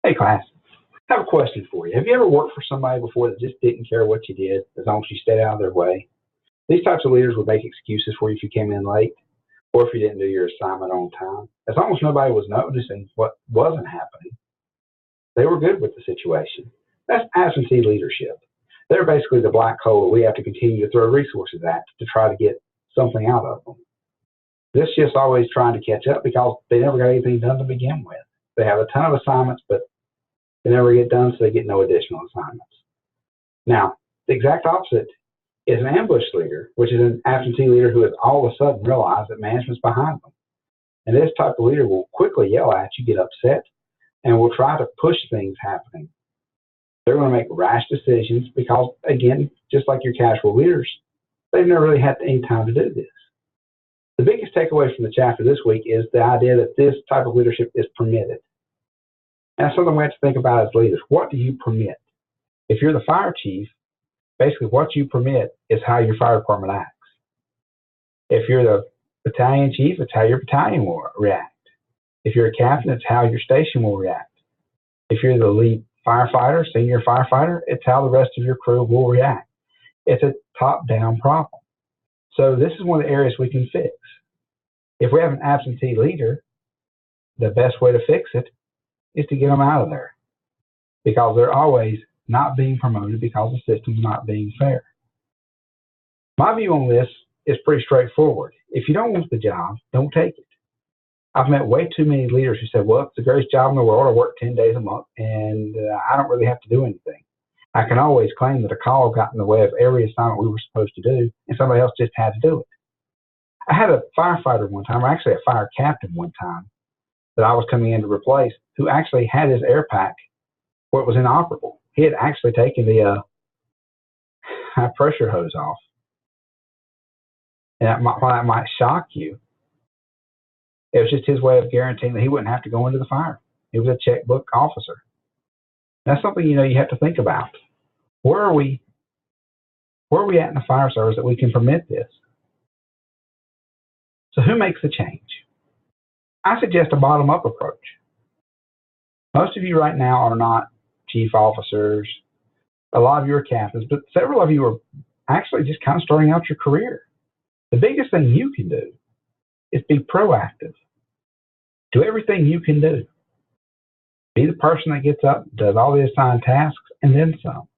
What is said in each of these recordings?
Hey class, I have a question for you. Have you ever worked for somebody before that just didn't care what you did as long as you stayed out of their way? These types of leaders would make excuses for you if you came in late or if you didn't do your assignment on time. As long as nobody was noticing what wasn't happening, they were good with the situation. That's absentee leadership. They're basically the black hole we have to continue to throw resources at to try to get something out of them. This just always trying to catch up because they never got anything done to begin with. They have a ton of assignments, but they never get done, so they get no additional assignments. Now, the exact opposite is an ambush leader, which is an absentee leader who has all of a sudden realized that management's behind them. And this type of leader will quickly yell at you, get upset, and will try to push things happening. They're going to make rash decisions because, again, just like your casual leaders, they've never really had any time to do this. The biggest takeaway from the chapter this week is the idea that this type of leadership is permitted. And that's something we have to think about as leaders. What do you permit? If you're the fire chief, basically what you permit is how your fire department acts. If you're the battalion chief, it's how your battalion will react. If you're a captain, it's how your station will react. If you're the lead firefighter, senior firefighter, it's how the rest of your crew will react. It's a top-down problem. So this is one of the areas we can fix. If we have an absentee leader, the best way to fix it is to get them out of there because they're always not being promoted because the system's not being fair. My view on this is pretty straightforward. If you don't want the job, don't take it. I've met way too many leaders who said, well, it's the greatest job in the world. I work 10 days a month and I don't really have to do anything. I can always claim that a call got in the way of every assignment we were supposed to do and somebody else just had to do it. I had a firefighter one time, or actually a fire captain one time, that I was coming in to replace, who actually had his air pack where it was inoperable. He had actually taken the high pressure hose off. And while that might shock you, it was just his way of guaranteeing that he wouldn't have to go into the fire. He was a checkbook officer. That's something you have to think about. Where are we at in the fire service that we can permit this? So who makes the change? I suggest a bottom-up approach. Most of you right now are not chief officers. A lot of you are captains, but several of you are actually just kind of starting out your career. The biggest thing you can do is be proactive. Do everything you can do. Be the person that gets up, does all the assigned tasks, and then some.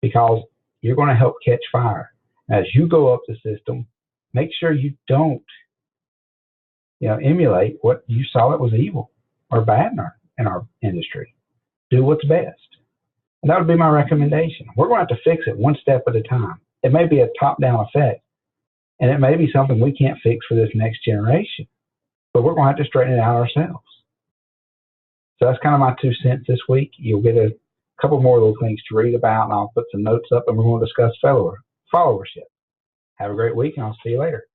Because you're going to help catch fire. As you go up the system, make sure you don't emulate what you saw that was evil or bad in our industry. Do what's best. And that would be my recommendation. We're going to have to fix it one step at a time. It may be a top-down effect, and it may be something we can't fix for this next generation, but we're going to have to straighten it out ourselves. So that's kind of my 2 cents this week. You'll get a couple more little things to read about, and I'll put some notes up, and we're going to discuss followership. Have a great week, and I'll see you later.